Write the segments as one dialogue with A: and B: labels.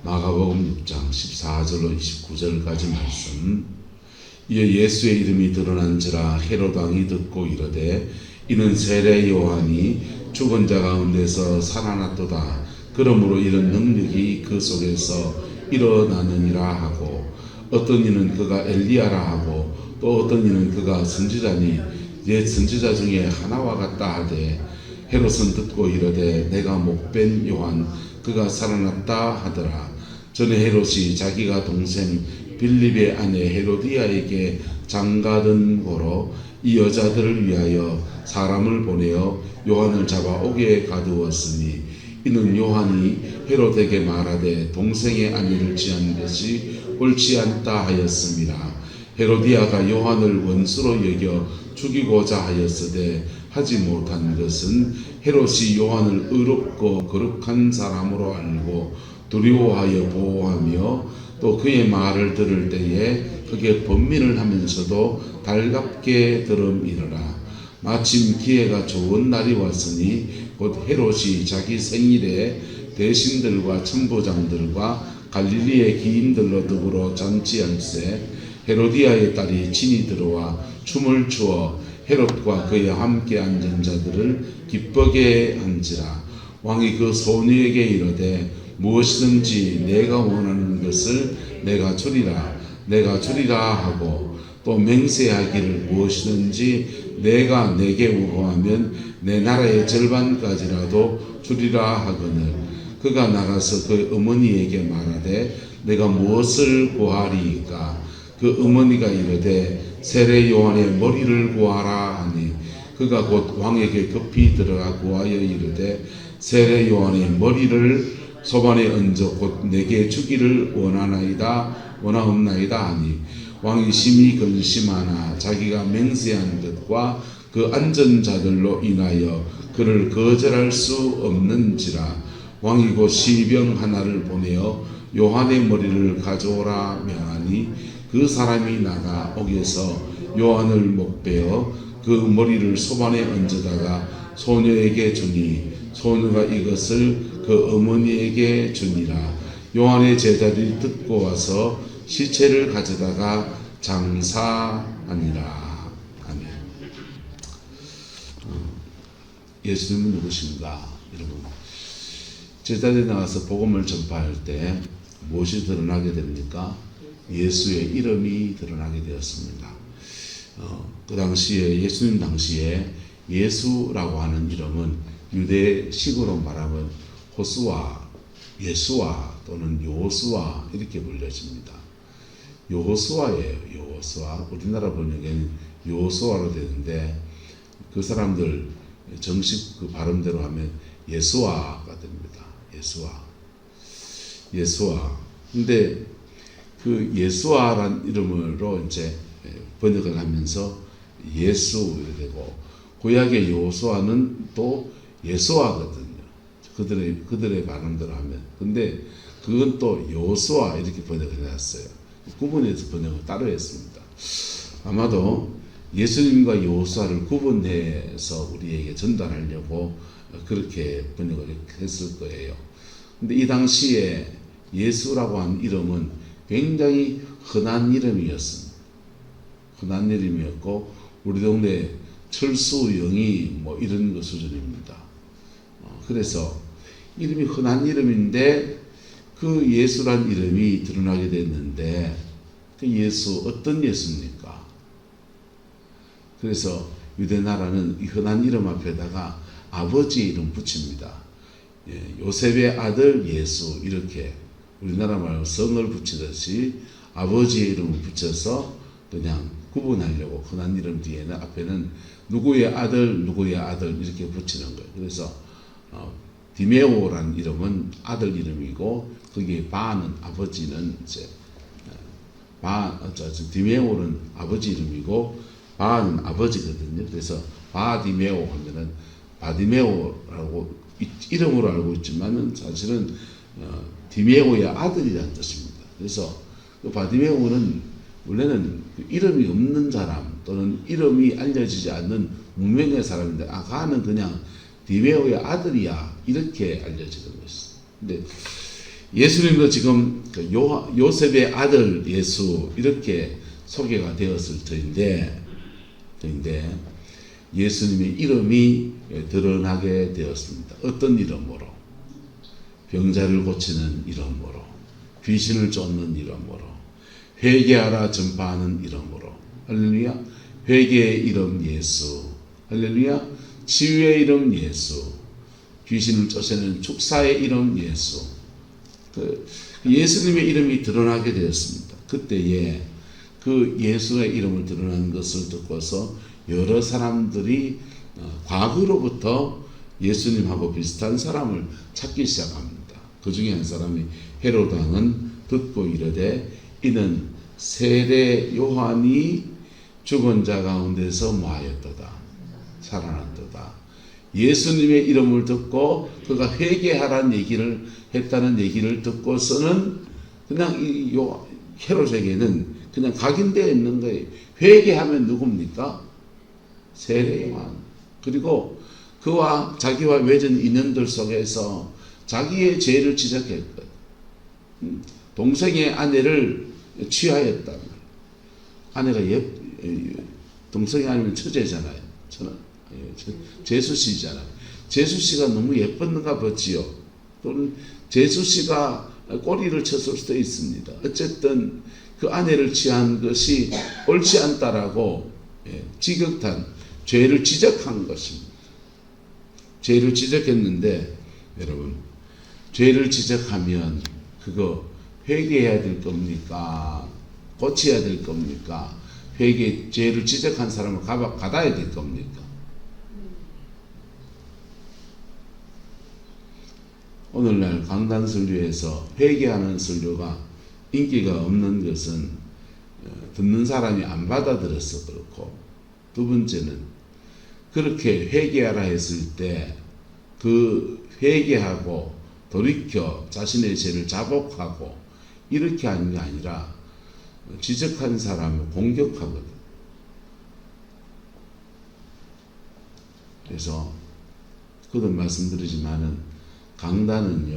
A: 마가복음 6장 14절로 29절까지 말씀. 이어 예수의 이름이 드러난지라 헤롯 왕이 듣고 이르되 이는 세례 요한이 죽은 자 가운데서 살아났도다. 그러므로 이런 능력이 그 속에서 일어나느니라 하고, 어떤 이는 그가 엘리야라 하고 또 어떤 이는 그가 선지자니 옛 선지자 중에 하나와 같다 하되, 헤롯은 듣고 이르되 내가 목벤 요한 그가 살아났다 하더라. 전에 헤롯이 자기가 동생 빌립의 아내 헤로디아에게 장가든 고로 이 여자들을 위하여 사람을 보내어 요한을 잡아 옥에 가두었으니, 이는 요한이 헤롯에게 말하되 동생의 아내를 취한 것이 옳지 않다 하였습니다. 헤로디아가 요한을 원수로 여겨 죽이고자 하였으되 하지 못한 것은 헤롯이 요한을 의롭고 거룩한 사람으로 알고 두려워하여 보호하며 또 그의 말을 들을 때에 그게 번민을 하면서도 달갑게 들음이르라. 마침 기회가 좋은 날이 왔으니 곧 헤롯이 자기 생일에 대신들과 천부장들과 갈릴리의 기인들로 더불어 잔치할세, 헤로디아의 딸이 친히 들어와 춤을 추어 헤롯과 그의 함께 앉은 자들을 기쁘게 한지라. 왕이 그 소녀에게 이르되 무엇이든지 내가 원하는 것을 내가 주리라 하고, 또 맹세하기를 무엇이든지 내가 내게 구하면 내 나라의 절반까지라도 주리라 하거늘, 그가 나가서 그 어머니에게 말하되 내가 무엇을 구하리이까? 그 어머니가 이르되 세례 요한의 머리를 구하라 하니, 그가 곧 왕에게 급히 들어가 구하여 이르되 세례 요한의 머리를 소반에 얹어 곧 내게 주기를 원하옵나이다 하니, 왕이 심히 근심하나 자기가 맹세한 것과 그 앉은 자들로 인하여 그를 거절할 수 없는지라. 왕이 곧 시병 하나를 보내어 요한의 머리를 가져오라 명하니, 그 사람이 나가 옥에서 요한을 목베어 그 머리를 소반에 얹어다가 소녀에게 주니, 소녀가 이것을 그 어머니에게 주니라. 요한의 제자들이 듣고 와서 시체를 가져다가 장사하니라. 아멘. 예수님은 누구신가? 여러분, 제자들이 나가서 복음을 전파할 때 무엇이 드러나게 됩니까? 예수의 이름이 드러나게 되었습니다. 그 당시에, 예수님 당시에 예수라고 하는 이름은 유대식으로 말하면 호수아, 예수아 또는 요호수아 이렇게 불려집니다. 요호수아예요. 요호수아. 우리나라 번역에는 요호수아로 되는데, 그 사람들 정식 그 발음대로 하면 예수아가 됩니다. 예수아. 근데 그 예수아란 이름으로 이제 번역을 하면서 예수 이렇게 되고, 구약의 요호수아는 또 예수아거든요. 그들의 발음대로 하면. 근데 그건 또 요수아 이렇게 번역을 해놨어요. 구분해서 번역을 따로 했습니다. 아마도 예수님과 요수아를 구분해서 우리에게 전달하려고 그렇게 번역을 했을 거예요. 근데 이 당시에 예수라고 하는 이름은 굉장히 흔한 이름이었습니다. 흔한 이름이었고, 우리 동네 철수, 영희 뭐 이런 거 수준입니다. 그래서 이름이 흔한 이름인데 그 예수란 이름이 드러나게 됐는데, 그 예수 어떤 예수입니까? 그래서 유대 나라는 이 흔한 이름 앞에다가 아버지 이름 붙입니다. 요셉의 아들 예수, 이렇게 우리나라 말로 성을 붙이듯이 아버지의 이름을 붙여서 그냥 구분하려고 흔한 이름 뒤에는 앞에는 누구의 아들 이렇게 붙이는 거예요. 그래서 디메오라는 이름은 아들 이름이고, 거기에 바는 아버지는 이제 디메오는 아버지 이름이고 바는 아버지거든요. 그래서 바디메오 하면은 바디메오라고 이름으로 알고 있지만은 사실은 디메오의 아들이라는 뜻입니다. 그래서 그 바디메오는 원래는 이름이 없는 사람 또는 이름이 알려지지 않는 무명의 사람인데, 가는 그냥 디메오의 아들이야 이렇게 알려지는 것이죠. 근데 예수님도 지금 요셉의 아들 예수 이렇게 소개가 되었을 터인데 예수님의 이름이 드러나게 되었습니다. 어떤 이름으로? 병자를 고치는 이름으로, 귀신을 쫓는 이름으로, 회개하라 전파하는 이름으로. 할렐루야. 회개의 이름 예수. 할렐루야. 치유의 이름 예수. 귀신을 쫓아내는 축사의 이름 예수. 예수님의 이름이 드러나게 되었습니다. 그때에 그 예수의 이름을 드러난 것을 듣고서 여러 사람들이 과거로부터 예수님하고 비슷한 사람을 찾기 시작합니다. 그 중에 한 사람이 헤롯 왕은 듣고 이르되 이는 세례 요한이 죽은 자 가운데서 뭐하였도다 살아났도다. 예수님의 이름을 듣고 그가 회개하라는 얘기를 했다는 얘기를 듣고서는 그냥 이 헤롯에게는 그냥 각인되어 있는 거예요. 회개하면 누굽니까? 세례 요한. 그리고 그와 자기와 맺은 인연들 속에서 자기의 죄를 지적했거든. 동생의 아내를 취하였다. 아내가 동생이 아니면 처제잖아요. 저는 제수씨잖아요. 제수씨가 너무 예뻤는가 보지요. 또는 제수씨가 꼬리를 쳤을 수도 있습니다. 어쨌든 그 아내를 취한 것이 옳지 않다라고 지극한 죄를 지적한 것입니다. 죄를 지적했는데 여러분, 죄를 지적하면 그거 회개해야 될 겁니까? 고쳐야 될 겁니까? 죄를 지적한 사람을 가다야 될 겁니까? 오늘날 강단 설교에서 회개하는 설교가 인기가 없는 것은 듣는 사람이 안 받아들여서 그렇고, 두 번째는 그렇게 회개하라 했을 때 그 회개하고 돌이켜 자신의 죄를 자복하고 이렇게 하는 게 아니라 지적한 사람을 공격하거든. 그래서 그도 말씀드리지만은 강단은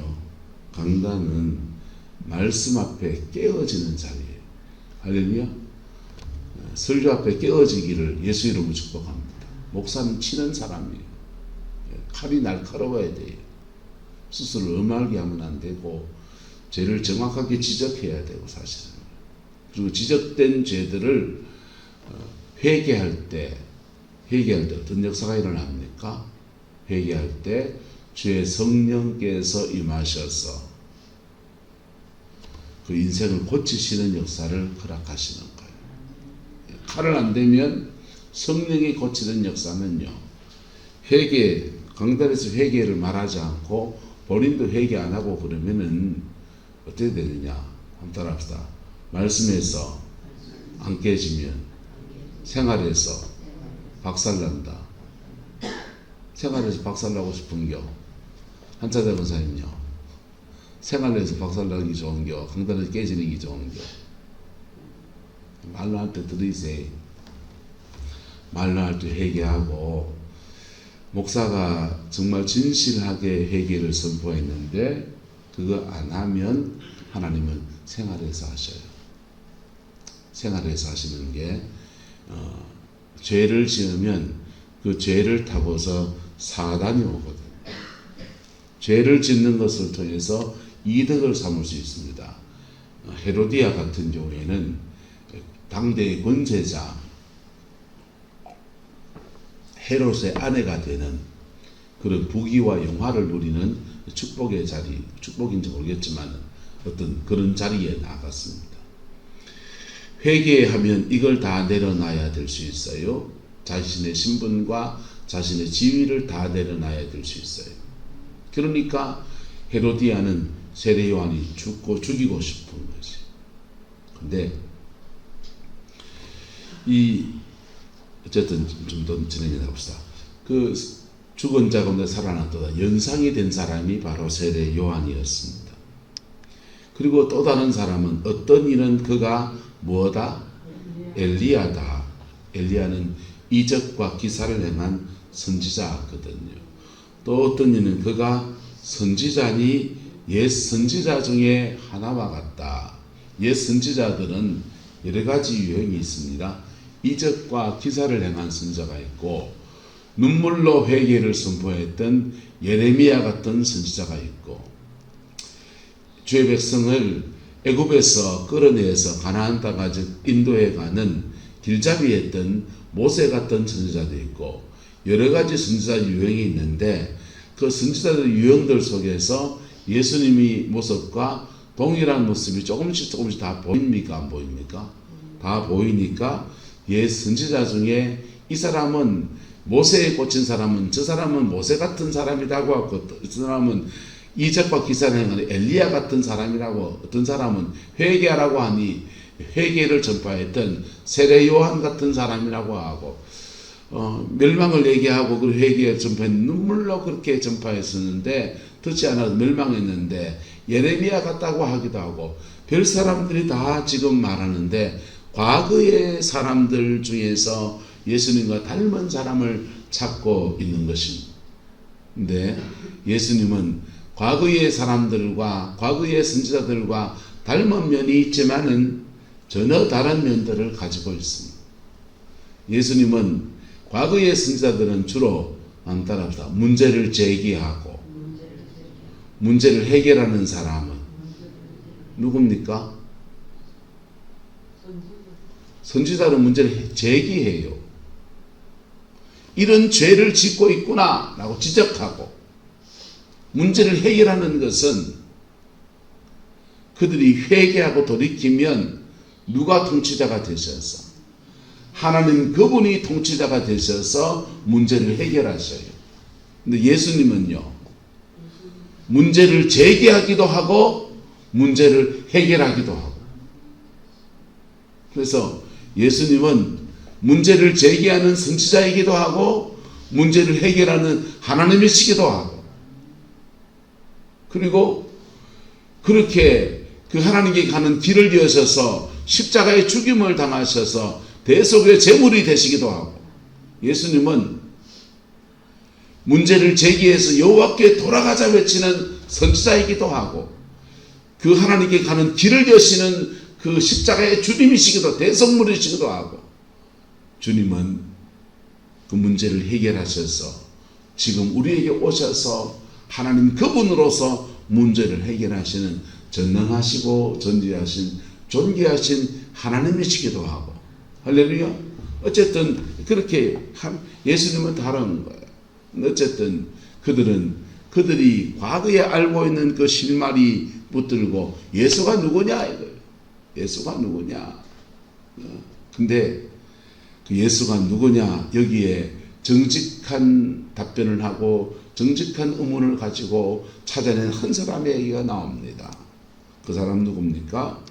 A: 말씀 앞에 깨어지는 자리예요. 할렐루야. 설교 앞에 깨어지기를 예수 이름으로 축복합니다. 목사는 치는 사람이에요. 칼이 날카로워야 돼요. 스스로 음하게 하면 안 되고 죄를 정확하게 지적해야 되고 사실은. 그리고 지적된 죄들을 회개할 때 어떤 역사가 일어납니까? 회개할 때 주의 성령께서 임하셔서 그 인생을 고치시는 역사를 허락하시는 거예요. 칼을 안 대면 성령이 고치는 역사는요, 강단에서 회개를 말하지 않고 본인도 회개 안 하고 그러면은 어떻게 되느냐? 한번 따라합시다. 말씀에서 안 깨지면 생활에서 박살난다. 생활에서 박살나고 싶은겨? 한자대 권사님요. 생활에서 박살나기 좋은겨? 강단에서 깨지는 게 좋은겨? 말로 할 때 들으세요. 말로 할 때 회개하고, 목사가 정말 진실하게 회개를 선포했는데 그거 안 하면 하나님은 생활에서 하셔요. 생활에서 하시는 게 죄를 지으면 그 죄를 타고서 사단이 오거든. 죄를 짓는 것을 통해서 이득을 삼을 수 있습니다. 헤로디아 같은 경우에는 당대의 권세자 헤롯의 아내가 되는 그런 부귀와 영화를 누리는 축복의 자리, 축복인지 모르겠지만 어떤 그런 자리에 나갔습니다. 회개하면 이걸 다 내려놔야 될 수 있어요. 자신의 신분과 자신의 지위를 다 내려놔야 될 수 있어요. 그러니까 헤로디아는 세례 요한이 죽이고 싶은 거지. 근데 어쨌든 좀 더 진행해 봅시다. 그 죽은 자 가운데 살아났도다. 연상이 된 사람이 바로 세례 요한이었습니다. 그리고 또 다른 사람은 어떤 이는 그가 뭐다? 엘리야다. 엘리야는 이적과 기사를 행한 선지자거든요. 또 어떤 이는 그가 선지자니 옛 선지자 중에 하나와 같다. 옛 선지자들은 여러 가지 유형이 있습니다. 이적과 기사를 행한 선지자가 있고, 눈물로 회개를 선포했던 예레미야 같은 선지자가 있고, 주의 백성을 애굽에서 끌어내서 가나안 땅까지 인도해 가는 길잡이했던 모세 같은 선지자도 있고, 여러 가지 선지자 유형이 있는데, 그 선지자들 유형들 속에서 예수님의 모습과 동일한 모습이 조금씩 다 보입니까? 안 보입니까? 다 보이니까 옛 선지자 중에 이 사람은 모세에 꽂힌 사람은, 저 사람은 모세 같은 사람이라고 하고, 저 사람은 이적과 기사를 행하는 엘리야 같은 사람이라고, 어떤 사람은 회개하라고 하니 회개를 전파했던 세례 요한 같은 사람이라고 하고, 멸망을 얘기하고 그 회개를 전파했, 눈물로 그렇게 전파했었는데 듣지 않아서 멸망했는데 예레미야 같다고 하기도 하고, 별 사람들이 다 지금 말하는데, 과거의 사람들 중에서 예수님과 닮은 사람을 찾고 있는 것입니다. 근데 예수님은 과거의 사람들과 과거의 선지자들과 닮은 면이 있지만은 전혀 다른 면들을 가지고 있습니다. 예수님은 과거의 선지자들은 주로 따라합니다. 문제를 제기하고 문제를 해결하는 사람은 누굽니까? 선지자는 문제를 제기해요. 이런 죄를 짓고 있구나 라고 지적하고, 문제를 해결하는 것은 그들이 회개하고 돌이키면 누가 통치자가 되셔서, 하나님 그분이 통치자가 되셔서 문제를 해결하셔요. 근데 예수님은요, 문제를 제기하기도 하고 문제를 해결하기도 하고, 그래서 예수님은 문제를 제기하는 선지자이기도 하고 문제를 해결하는 하나님이시기도 하고, 그리고 그렇게 그 하나님께 가는 길을 여셔서 십자가의 죽임을 당하셔서 대속의 제물이 되시기도 하고, 예수님은 문제를 제기해서 여호와께 돌아가자 외치는 선지자이기도 하고, 그 하나님께 가는 길을 여시는 그 십자가의 주님이시기도, 대속물이시기도 하고, 주님은 그 문제를 해결하셔서 지금 우리에게 오셔서 하나님 그분으로서 문제를 해결하시는 전능하시고 전지하신 존귀하신 하나님이시기도 하고, 할렐루야. 어쨌든 그렇게 예수님은 다른 거예요. 어쨌든 그들이 과거에 알고 있는 그 실마리 붙들고 예수가 누구냐 이거예요. 예수가 누구냐. 근데 그 예수가 누구냐, 여기에 정직한 답변을 하고 정직한 의문을 가지고 찾아낸 한 사람의 얘기가 나옵니다. 그 사람 누굽니까?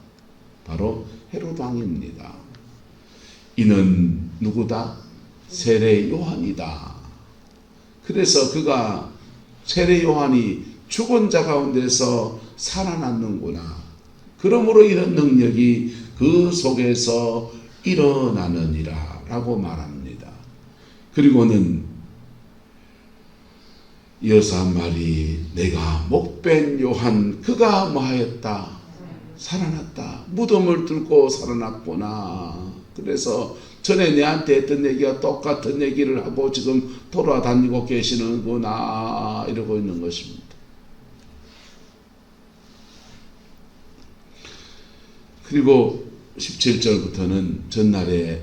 A: 바로 헤롯 왕입니다. 이는 누구다? 세례 요한이다. 그래서 그가, 세례 요한이 죽은 자 가운데서 살아났는구나, 그러므로 이런 능력이 그 속에서 일어나느니라 라고 말합니다. 그리고는 이어서 한 말이, 내가 목벤 요한 그가 뭐하였다? 살아났다. 무덤을 뚫고 살아났구나. 그래서 전에 내한테 했던 얘기가 똑같은 얘기를 하고 지금 돌아다니고 계시는구나, 이러고 있는 것입니다. 그리고 17절부터는 전날에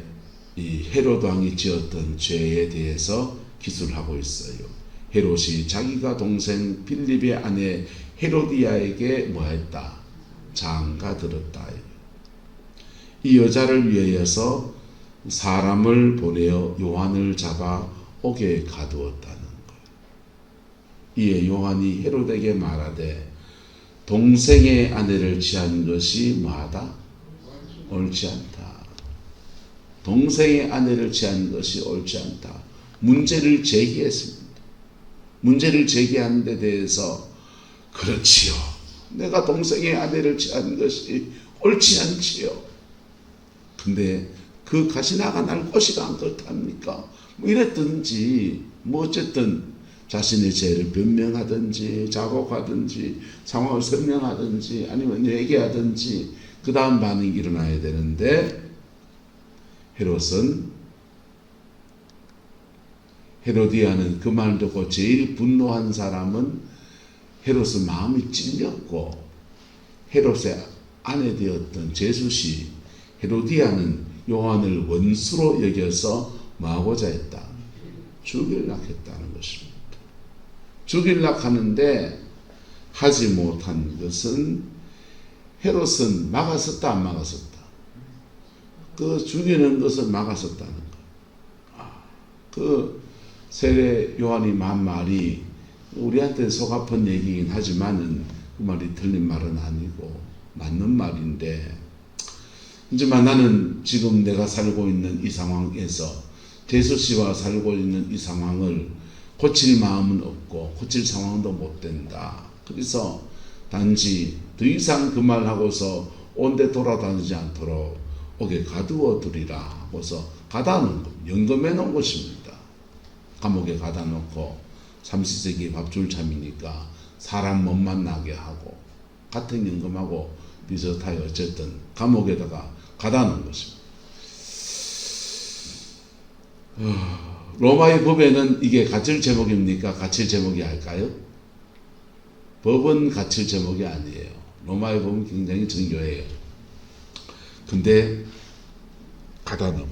A: 이 헤롯 왕이 지었던 죄에 대해서 기술하고 있어요. 헤롯이 자기가 동생 빌립의 아내 헤로디아에게 뭐했다? 장가들었다. 이 여자를 위하여서 사람을 보내어 요한을 잡아 옥에 가두었다는 거예요. 이에 요한이 헤롯에게 말하되, 동생의 아내를 취한 것이 뭐하다? 옳지 않다. 동생의 아내를 취한 것이 옳지 않다. 문제를 제기했습니다. 문제를 제기하는 데 대해서, 그렇지요, 내가 동생의 아내를 취한 것이 옳지 않지요. 근데 그 가시나가 날 것이가 안 그렇답니까? 뭐 이랬든지, 뭐 어쨌든 자신의 죄를 변명하든지 자복하든지 상황을 설명하든지 아니면 회개하든지 그 다음 반응이 일어나야 되는데 헤로디아는 그 말 듣고 제일 분노한 사람은 헤롯은 마음이 찔렸고 헤롯의 아내 되었던 제수시 헤로디아는 요한을 원수로 여겨서 뭐하고자 했다? 죽이려고 했다는 것입니다. 죽이려고 하는데 하지 못한 것은 헤롯은 막았었다 안 막았었다? 그 죽이는 것을 막았었다는 것. 그 세례 요한이 한 말이 우리한테 속 아픈 얘기긴 하지만은 그 말이 틀린 말은 아니고 맞는 말인데 하지만 나는 지금 내가 살고 있는 이 상황에서 제수씨와 살고 있는 이 상황을 고칠 마음은 없고 고칠 상황도 못 된다. 그래서 단지 더 이상 그 말하고서 온데 돌아다니지 않도록 옥에 가두어 두리라 하고서 가다놓은 것, 연금해 놓은 것입니다. 감옥에 가다 놓고 삼시세끼 밥줄 참이니까 사람 못 만나게 하고 같은 연금하고 비슷하여 어쨌든 감옥에다가 가다 놓은 것입니다. 로마의 법에는 이게 갇힐 제목입니까? 갇힐 제목이 할까요? 법은 갇힐 제목이 아니에요. 로마의 법은 굉장히 정교해요. 근데 가다 놓은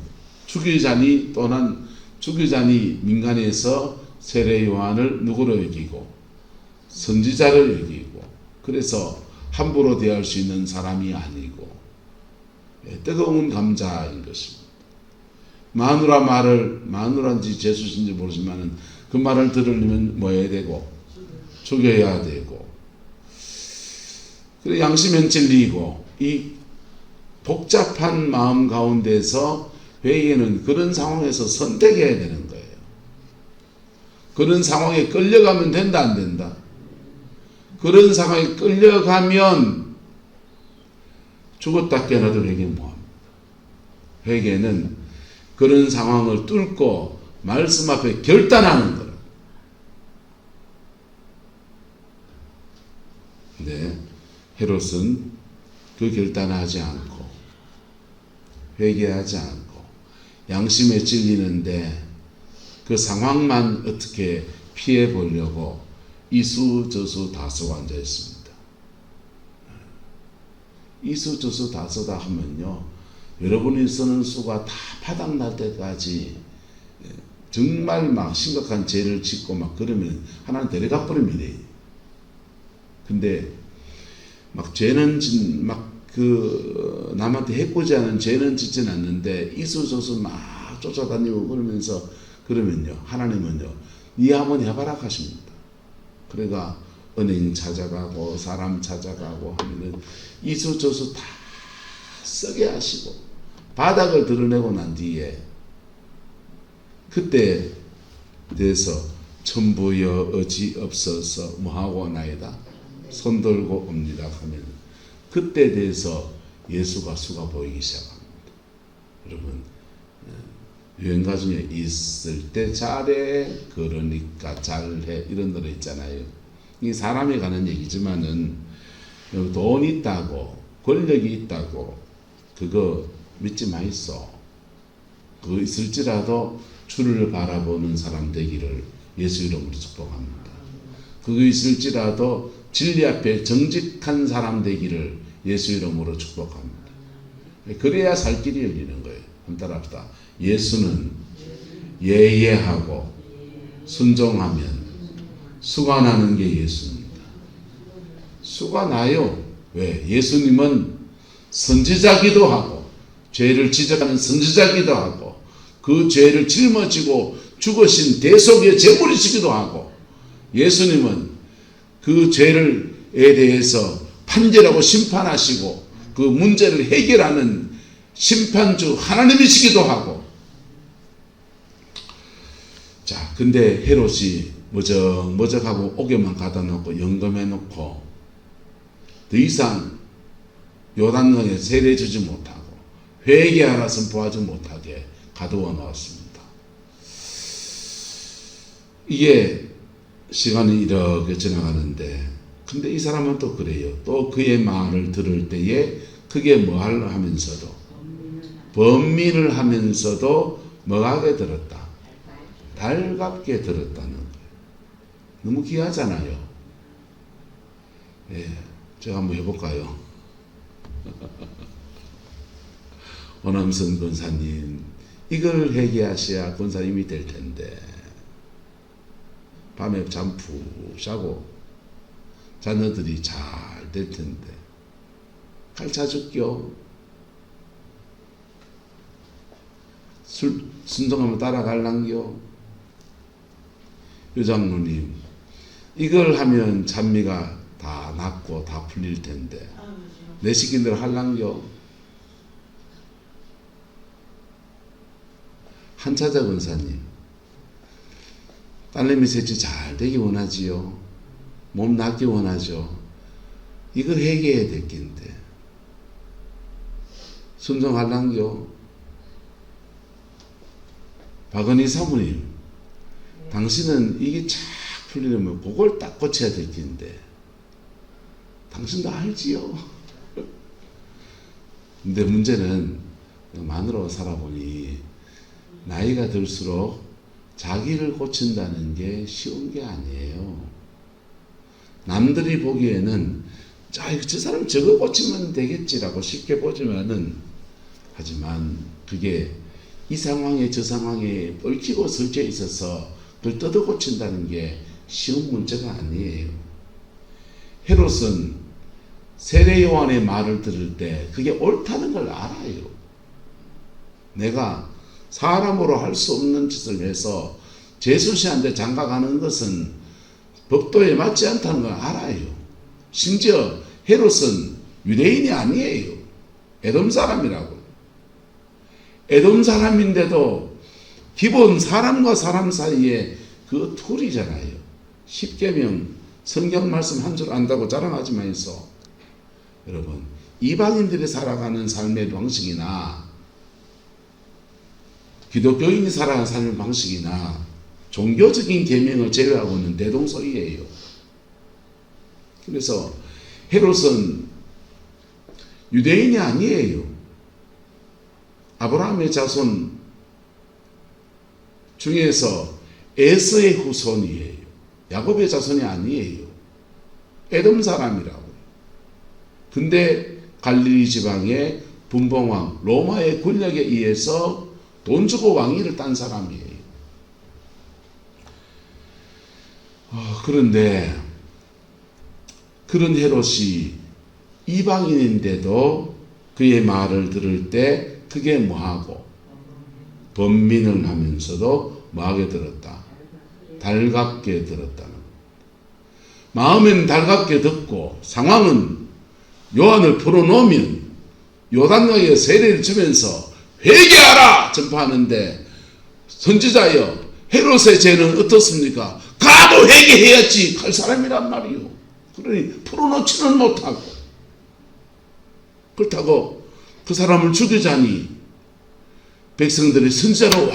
A: 죽이자니 또한 죽이자니 민간에서 세례 요한을 누구로 여기고 선지자를 여기고 그래서 함부로 대할 수 있는 사람이 아니고 뜨거운 감자인 것입니다. 마누라인지 제수신지 모르지만 그 말을 들으려면 뭐 해야 되고 죽여야 되고 그래 양심은 찔리고 이 복잡한 마음 가운데서 회개는 그런 상황에서 선택해야 되는 거예요. 그런 상황에 끌려가면 된다 안 된다? 그런 상황에 끌려가면 죽었다 깨어나도 회개 뭐합니까? 회개는 그런 상황을 뚫고 말씀 앞에 결단하는 거라. 근데 헤롯은 그 결단을 하지 않고 회개하지 않고 양심에 찔리는데 그 상황만 어떻게 피해 보려고 이수저수 다소가 앉아 있습니다. 이수저수 다소다 하면요, 여러분이 쓰는 수가 다 바닥날 때까지 정말 막 심각한 죄를 짓고 막 그러면 하나는 데려가 버립니다. 근데 막 죄는 막 그 남한테 해코지 않은 죄는 짓진 않는데 이수저수 막 쫓아다니고 그러면요 하나님은요 니 한번 해봐라 하십니다. 그러니까 은행 찾아가고 사람 찾아가고 하면은 이수저수 다 쓰게 하시고 바닥을 드러내고 난 뒤에 그때 대해서 천부여 어지 없어서 뭐하고 나이다 손들고 옵니다 하면 그때 대해서 예수가 수가 보이기 시작합니다. 여러분 유행가 중에 있을 때 잘해 그러니까 잘해 이런 노래 있잖아요. 이 사람에 관한 얘기지만은 돈 있다고 권력이 있다고 그거 믿지 마이소. 그거 있을지라도 주를 바라보는 사람 되기를 예수 이름으로 축복합니다. 그거 있을지라도 진리 앞에 정직한 사람 되기를 예수 이름으로 축복합니다. 그래야 살 길이 열리는 거예요. 한번 따라합시다. 예수는 예예하고 순종하면 수가 나는 게 예수입니다. 수가 나요. 왜? 예수님은 선지자기도 하고 죄를 지적하는 선지자기도 하고 그 죄를 짊어지고 죽으신 대속의 제물이시기도 하고 예수님은 그 죄에 대해서 판결하고 심판하시고 그 문제를 해결하는 심판주 하나님이시기도 하고. 자, 근데 헤롯이 머적하고 옥에만 가다 놓고 연금해 놓고 더 이상 요단강에 세례 주지 못하고 회개하라 선포하지 못하게 가두어 놓았습니다. 이게 시간이 이렇게 지나가는데 근데 이 사람은 또 그래요. 또 그의 말을 들을 때에 그게 뭐를 하면서도 번민을 하면서도 뭐하게 들었다. 달갑게 들었다는 거예요. 너무 귀하잖아요. 예, 제가 한번 해볼까요? 오남선 권사님, 이걸 회개하셔야 권사님이 될 텐데 밤에 잠 푹 자고 자녀들이 잘 될 텐데 가르쳐 줄게요. 순종하면 따라갈랑겨. 요장로님, 이걸 하면 찬미가 다 낫고 다 풀릴 텐데 내 시킨 대로 할랑겨. 한차자 권사님, 딸내미 셋이 잘 되기 원하지요. 몸 낫기 원하죠. 이거 회개해야 될 낀데 순종할랑겨. 박은희 사모님, 당신은 이게 착 풀리려면 그걸 딱 고쳐야 될 낀데 당신도 알지요. 근데 문제는 마누라와 살아보니 나이가 들수록 자기를 고친다는 게 쉬운 게 아니에요. 남들이 보기에는 저 사람 저거 고치면 되겠지라고 쉽게 보지만은, 하지만 그게 이 상황에 저 상황에 얽히고 설쳐 있어서 그걸 뜯어 고친다는 게 쉬운 문제가 아니에요. 헤롯은 세례 요한의 말을 들을 때 그게 옳다는 걸 알아요. 내가 사람으로 할 수 없는 짓을 해서 제수씨한테 장가가는 것은 법도에 맞지 않다는 걸 알아요. 심지어 헤롯은 유대인이 아니에요. 에돔 사람이라고. 에돔 사람인데도 기본 사람과 사람 사이에 그 툴이잖아요. 십계명 성경 말씀 한 줄 안다고 자랑하지 마이소. 여러분, 이방인들이 살아가는 삶의 방식이나 기독교인이 살아가는 삶의 방식이나 종교적인 계명을 제외하고는 대동소이예요. 그래서 헤롯은 유대인이 아니에요. 아브라함의 자손 중에서 에서의 후손이에요. 야곱의 자손이 아니에요. 에돔 사람이라고. 근데 갈릴리 지방의 분봉왕 로마의 권력에 의해서 돈 주고 왕위를 딴 사람이에요. 그런데 그런 헤롯이 이방인인데도 그의 말을 들을 때 그게 뭐하고 번민을 하면서도 뭐하게 들었다. 달갑게 들었다는 것. 마음은 달갑게 듣고 상황은 요한을 풀어놓으면 요단강에 세례를 주면서 회개하라 전파하는데, 선지자여 헤롯의 죄는 어떻습니까? 가도 회개해야지 할 사람이란 말이요. 그러니 풀어놓지는 못하고, 그렇다고 그 사람을 죽이자니 백성들이 선지자로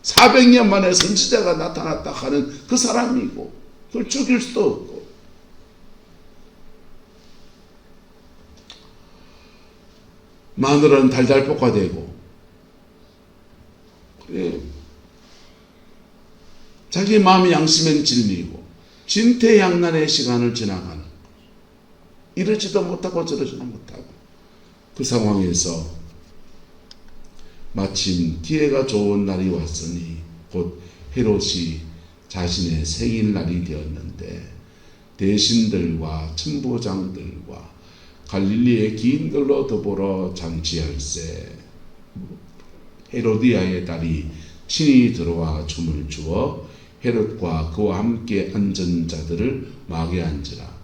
A: 400년 만에 선지자가 나타났다 하는 그 사람이고 그걸 죽일 수도 없고, 마누라는 달달 볶아대고, 그래 자기 마음의 양심엔 질미고 진퇴양난의 시간을 지나가는, 이러지도 못하고 저러지도 못하고, 그 상황에서 마침 기회가 좋은 날이 왔으니 곧 헤롯이 자신의 생일날이 되었는데 대신들과 천부장들과 갈릴리의 기인들로 더불어 잔치할세 헤로디아의 딸이 친히 들어와 춤을 추어 헤롯과 그와 함께 앉은 자들을 막에 앉으라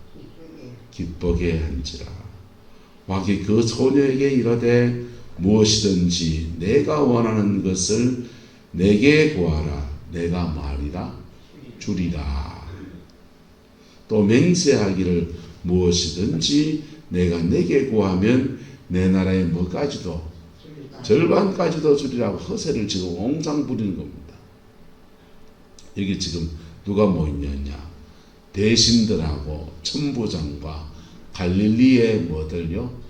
A: 기쁘게 앉으라. 막이 그 소녀에게 이르되 무엇이든지 내가 원하는 것을 내게 구하라. 내가 말이라 주리라. 또 맹세하기를 무엇이든지 내가 내게 구하면 내 나라의 뭐까지도 절반까지도 주리라고 허세를 지금 옹상 부리는 겁니다. 여기 지금 누가 모였느냐? 대신들하고 천부장과 갈릴리의 뭐들요?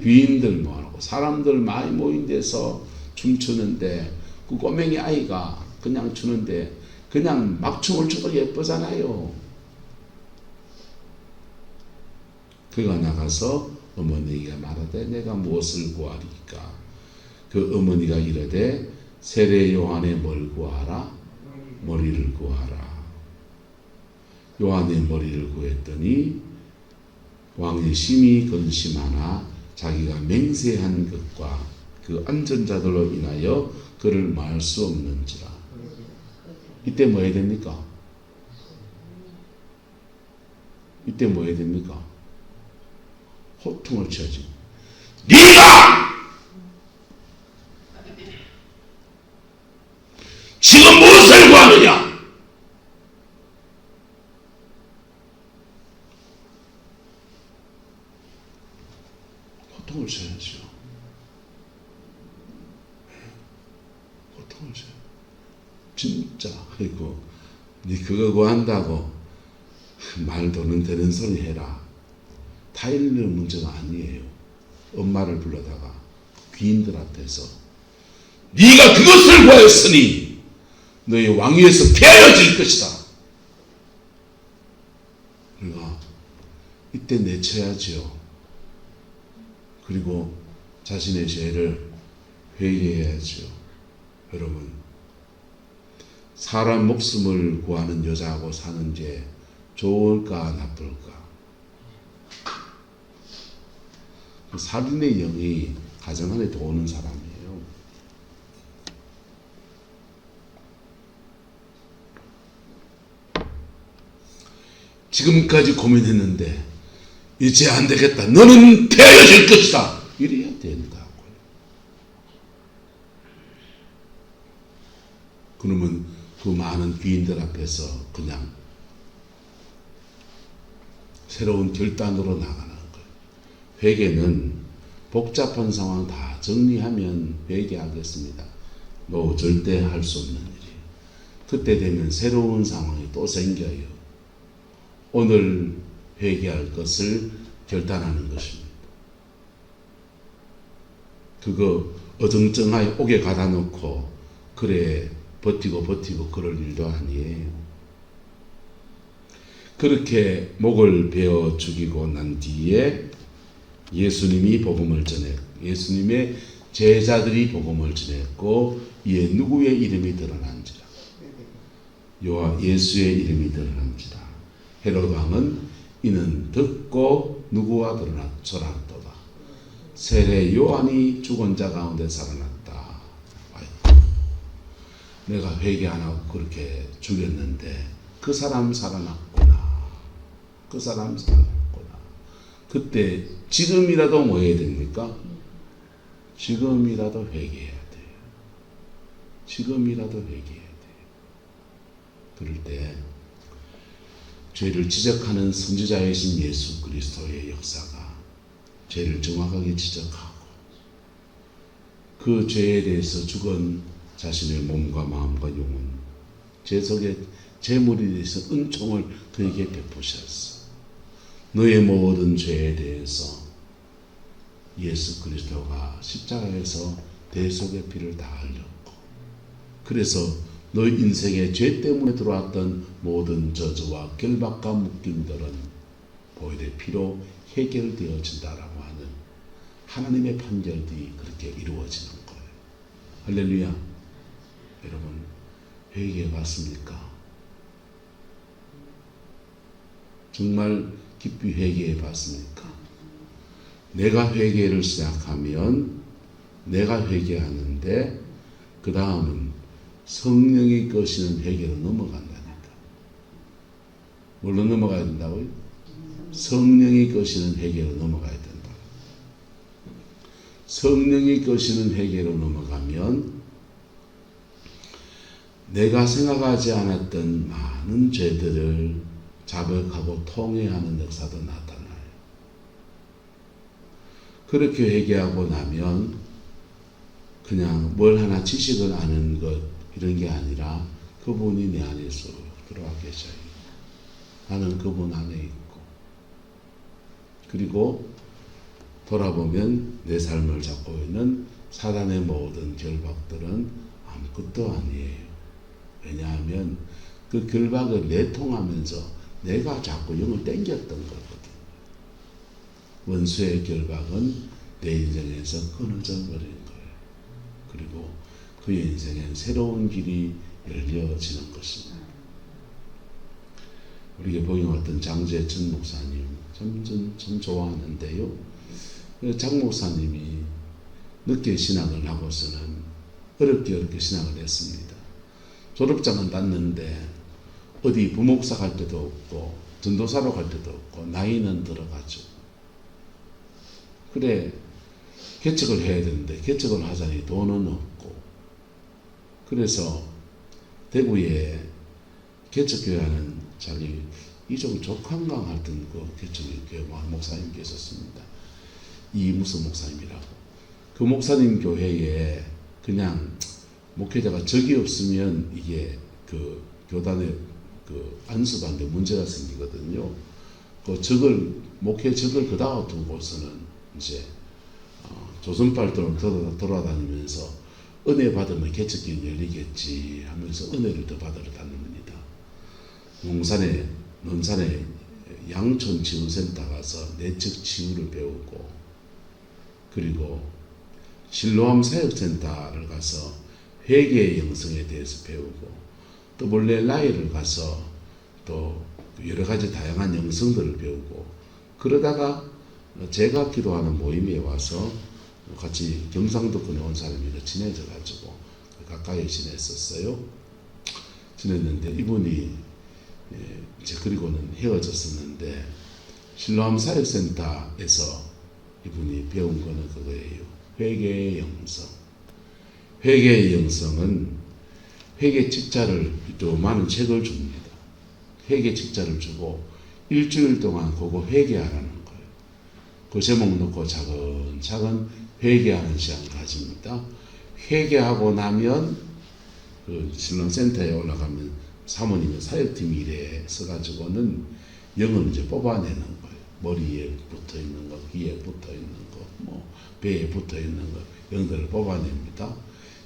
A: 귀인들 모아놓고 사람들 많이 모인 데서 춤추는데 그 꼬맹이 아이가 그냥 추는데 그냥 막 춤을 춰도 예쁘잖아요. 그가 나가서 어머니가 말하되 내가 무엇을 구하리까? 그 어머니가 이르되 세례 요한의 뭘 구하라? 머리를 구하라. 요한의 머리를 구했더니 왕이 심히 근심하나 자기가 맹세한 것과 그 안전자들로 인하여 그를 말 수 없는지라. 이때 뭐 해야 됩니까? 이때 뭐 해야 됩니까? 호통을 쳐야지. 네가 지금 무엇을 구하느냐? 호통을 쳐야죠. 호통을 쳐요. 진짜. 아이고, 네 그거 구한다고 말 도는 되는 소리 해라. 타일리는 문제가 아니에요. 엄마를 불러다가 귀인들 앞에서 네가 그것을 구하였으니 너의 왕위에서 폐하여질 것이다. 그러니까 이때 내쳐야지요. 그리고 자신의 죄를 회개해야죠. 여러분, 사람 목숨을 구하는 여자하고 사는 게 좋을까 나쁠까? 살인의 영이 가정 안에 들어오는 사람이에요. 지금까지 고민했는데 이제 안 되겠다. 너는 폐하여질 것이다. 이래야 된다고요. 그러면 그 많은 귀인들 앞에서 그냥 새로운 결단으로 나가는 거예요. 회개는 복잡한 상황 다 정리하면 회개하겠습니다. 뭐 절대 할 수 없는 일이에요. 그때 되면 새로운 상황이 또 생겨요. 오늘 회개할 것을 결단하는 것입니다. 그거 어정쩡하게 옥에 가다 놓고 그래 버티고 그럴 일도 아니에요. 그렇게 목을 베어 죽이고 난 뒤에 예수님이 복음을 예수님의 제자들이 복음을 전했고 이에 누구의 이름이 드러난지라. 예수의 이름이 드러난지라. 헤롯 왕은 이는 듣고 누구와 드러났더라. 세례 요한이 죽은 자 가운데 살아났다. 아이고, 내가 회개 안 하고 그렇게 죽였는데 그 사람 살아났구나. 그 사람 살아났구나. 그때 지금이라도 뭐 해야 됩니까? 지금이라도 회개해야 돼요. 지금이라도 회개해야 돼요. 그럴 때 죄를 지적하는 선지자이신 예수 그리스도의 역사가 죄를 정확하게 지적하고 그 죄에 대해서 죽은 자신의 몸과 마음과 영혼, 죄 속에 제물에 대해서 은총을 그에게 베푸셨어. 너의 모든 죄에 대해서 예수 그리스도가 십자가에서 대속의 피를 다 흘렸고, 그래서 너 인생의 죄 때문에 들어왔던 모든 저주와 결박과 묶임들은 보혈의 피로 해결되어진다라고 하는 하나님의 판결이 그렇게 이루어지는 거예요. 할렐루야. 여러분, 회개해 봤습니까? 정말 깊이 회개해 봤습니까? 내가 회개를 시작하면 내가 회개하는데 그 다음은 성령이 거시는 회개로 넘어간다니까. 뭘로 넘어가야 된다고요? 성령이 거시는 회개로 넘어가야 된다. 성령이 거시는 회개로 넘어가면 내가 생각하지 않았던 많은 죄들을 자백하고 통회하는 역사도 나타나요. 그렇게 회개하고 나면 그냥 뭘 하나 지식을 아는 것 이런 게 아니라 그분이 내 안에서 들어와 계셔요. 나는 그분 안에 있고, 그리고 돌아보면 내 삶을 잡고 있는 사단의 모든 결박들은 아무것도 아니에요. 왜냐하면 그 결박을 내통하면서 내가 자꾸 영을 땡겼던 거거든. 원수의 결박은 내 인생에서 끊어져 버린 거예요. 그리고 그의 인생엔 새로운 길이 열려지는 것입니다. 우리에게 보임받던 장재천 목사님 참 좋아하는데요. 장 목사님이 늦게 신학을 하고서는 어렵게 신학을 했습니다. 졸업장은 땄는데 어디 부목사 갈 때도 없고 전도사로 갈 때도 없고 나이는 들어가죠. 그래 개척을 해야 되는데 개척을 하자니 돈은 없고, 그래서 대구에 개척교회하는 자기 이종 조한강 하던 그 개척교회 목사님 계셨습니다. 이무서 목사님이라고. 그 목사님 교회에 그냥 목회자가 적이 없으면 이게 그 교단의 그 안수반대 문제가 생기거든요. 그 목회 적을 그다가 두고서는 이제 조선팔도로 돌아다니면서 은혜 받으면 개척길이 열리겠지 하면서 은혜를 더 받으러 다닙니다. 논산에 양촌치유센터 가서 내적 치유를 배우고, 그리고 실로암 사역센터를 가서 회개의 영성에 대해서 배우고, 또 몰레라이를 가서 또 여러 가지 다양한 영성들을 배우고, 그러다가 제가 기도하는 모임에 와서 같이 경상도권에 온 사람이 친해져 가지고 가까이 지냈었어요. 지냈는데 이분이 이제 그리고는 헤어졌었는데, 실로암 사역센터에서 이분이 배운 거는 그거예요. 회개의 영성. 회개의 영성은 회개 책자를 또 많은 책을 줍니다. 회개 책자를 주고 일주일 동안 그거 회개하라는 거예요. 그 제목 놓고 차근차근 회개하는 시간을 가집니다. 회개하고 나면 그 신론 센터에 올라가면 사모님의 사역팀 일에 서가지고는 영을 이제 뽑아내는 거예요. 머리에 붙어 있는 거, 귀에 붙어 있는 거, 뭐 배에 붙어 있는 거, 영들을 뽑아냅니다.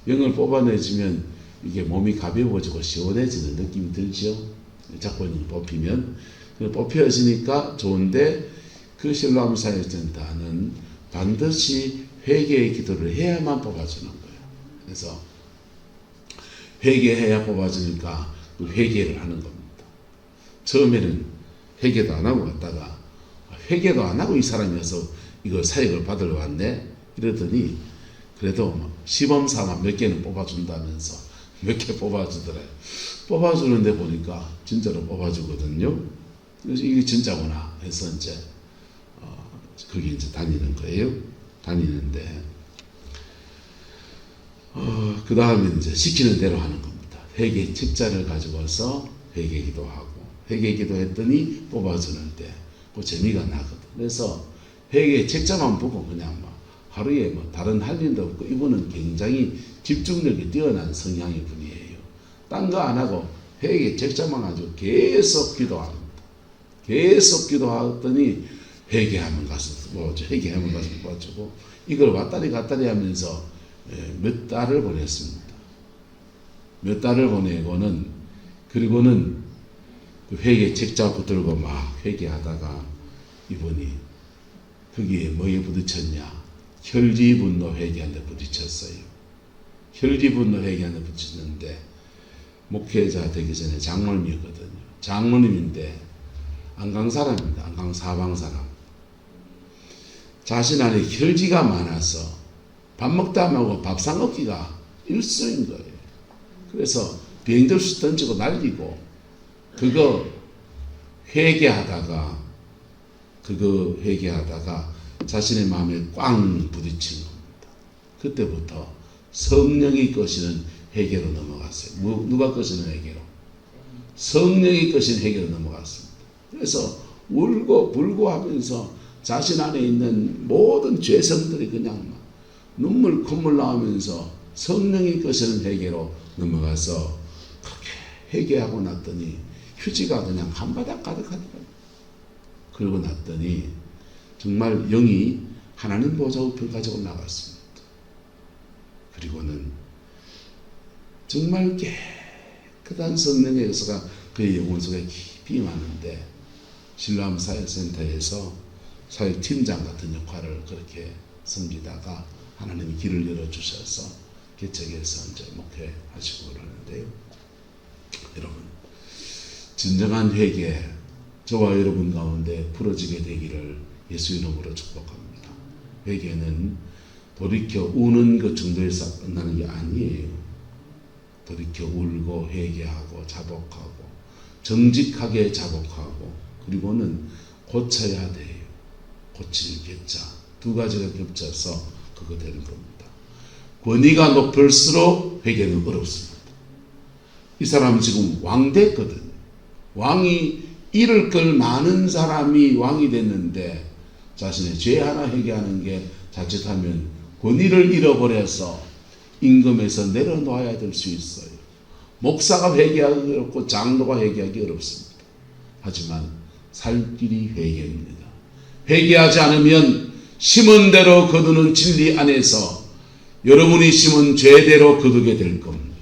A: 영을 뽑아내지면 이게 몸이 가벼워지고 시원해지는 느낌이 들죠. 자꾸 뽑히면 뽑혀지니까 좋은데, 그 실로암 사역센터는 반드시 회개의 기도를 해야만 뽑아주는 거예요. 그래서 회개해야 뽑아주니까 그 회개를 하는 겁니다. 처음에는 회개도 안 하고 갔다가 회개도 안 하고 이 사람이어서 이거 사역을 받으러 왔네 이러더니 그래도 시범삼아 몇 개는 뽑아준다면서 몇 개 뽑아주더래요. 뽑아주는데 보니까 진짜로 뽑아주거든요. 그래서 이게 진짜구나 해서 이제 거기 이제 다니는 거예요. 다니는데 그 다음에 이제 시키는 대로 하는 겁니다. 회개 책자를 가지고서 회개 기도하고, 회개 기도했더니 뽑아주는데 그 재미가 나거든. 그래서 회개 책자만 보고 그냥 막 하루에 뭐 다른 할 일도 없고, 이분은 굉장히 집중력이 뛰어난 성향의 분이에요. 딴 거 안 하고 회개 책자만 가지고 계속 기도합니다. 계속 기도하더니 회개하면 가서 회개하면 가서 뽑아주고, 이걸 왔다리 갔다리 하면서 몇 달을 보냈습니다. 몇 달을 보내고는, 그리고는 그 회개 책자 붙들고 막 회개하다가 이분이 거기에 뭐에 부딪혔냐? 혈기분노 회개하는데 부딪혔어요. 혈기분노 회개하는데 부딪혔는데, 목회자 되기 전에 장로님이었거든요. 장로님인데 안강 사람입니다. 안강 사방 사람. 자신 안에 혈기가 많아서 밥 먹다 말고 밥상 얻기가 일수인 거예요. 그래서 비행접시 던지고 날리고, 그거 회개하다가 자신의 마음에 꽝 부딪힌 겁니다. 그때부터 성령이 거시는 회개로 넘어갔어요. 누가 거시는 회개로? 성령이 거시는 회개로 넘어갔습니다. 그래서 울고 불고 하면서 자신 안에 있는 모든 죄성들이 그냥 막 눈물 콧물 나오면서 성령이 거시는 회개로 넘어가서 그렇게 회개하고 났더니 휴지가 그냥 한 바닥 가득하더라고요. 그러고 났더니 정말 영이 하나님 보좌 우편까지 올라갔습니다. 그리고는 정말 깨끗한 성령의 역사가 그의 영혼 속에 깊이 임하는데 신람 사역센터에서 사역팀장 같은 역할을 그렇게 섬기다가 하나님이 길을 열어주셔서 개척해서 이제 목회하시고 그러는데요. 여러분, 진정한 회개 저와 여러분 가운데 풀어지게 되기를 예수 이름으로 축복합니다. 회개는 돌이켜 우는 것 정도에서 끝나는 게 아니에요. 돌이켜 울고 회개하고 자복하고 정직하게 자복하고 그리고는 고쳐야 돼요. 고칠 괴짜 두 가지가 겹쳐서 그거 되는 겁니다. 권위가 높을수록 회개는 어렵습니다. 이 사람은 지금 왕 됐거든요. 왕이 잃을 걸 많은 사람이 왕이 됐는데 자신의 죄 하나 회개하는 게 자칫하면 권위를 잃어버려서 임금에서 내려놓아야 될 수 있어요. 목사가 회개하기 어렵고 장로가 회개하기 어렵습니다. 하지만 살 길이 회개입니다. 회개하지 않으면 심은 대로 거두는 진리 안에서 여러분이 심은 죄대로 거두게 될 겁니다.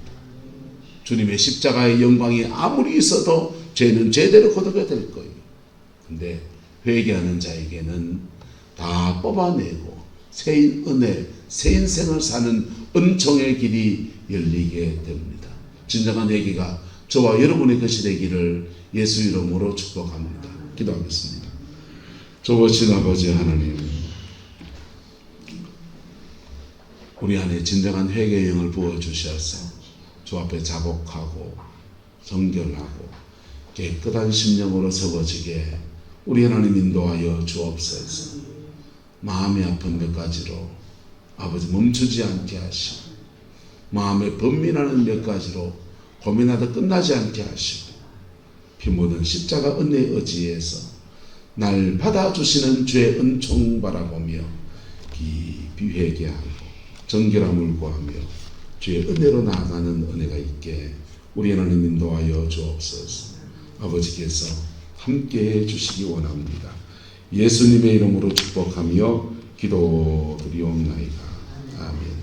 A: 주님의 십자가의 영광이 아무리 있어도 죄는 죄대로 거두게 될 거예요. 근데 회개하는 자에게는 다 뽑아내고 새 은혜, 새 인생을 사는 은총의 길이 열리게 됩니다. 진정한 회개가 저와 여러분의 것이 되기를 예수 이름으로 축복합니다. 기도하겠습니다. 좋으신 아버지 하나님, 우리 안에 진정한 회개의 영을 부어주셔서 주 앞에 자복하고 정결하고 깨끗한 심령으로 세워지게 우리 하나님 인도하여 주옵소서. 마음이 아픈 몇 가지로 아버지 멈추지 않게 하시고 마음에 번민하는 몇 가지로 고민하다 끝나지 않게 하시고 피 묻은 십자가 은혜의 의지에서 날 받아주시는 주의 은총 바라보며 깊이 회개하고 정결함을 구하며 주의 은혜로 나아가는 은혜가 있게 우리 하나님 인도하여 주옵소서. 아버지께서 함께해 주시기 원합니다. 예수님의 이름으로 축복하며 기도드리옵나이다. 아멘.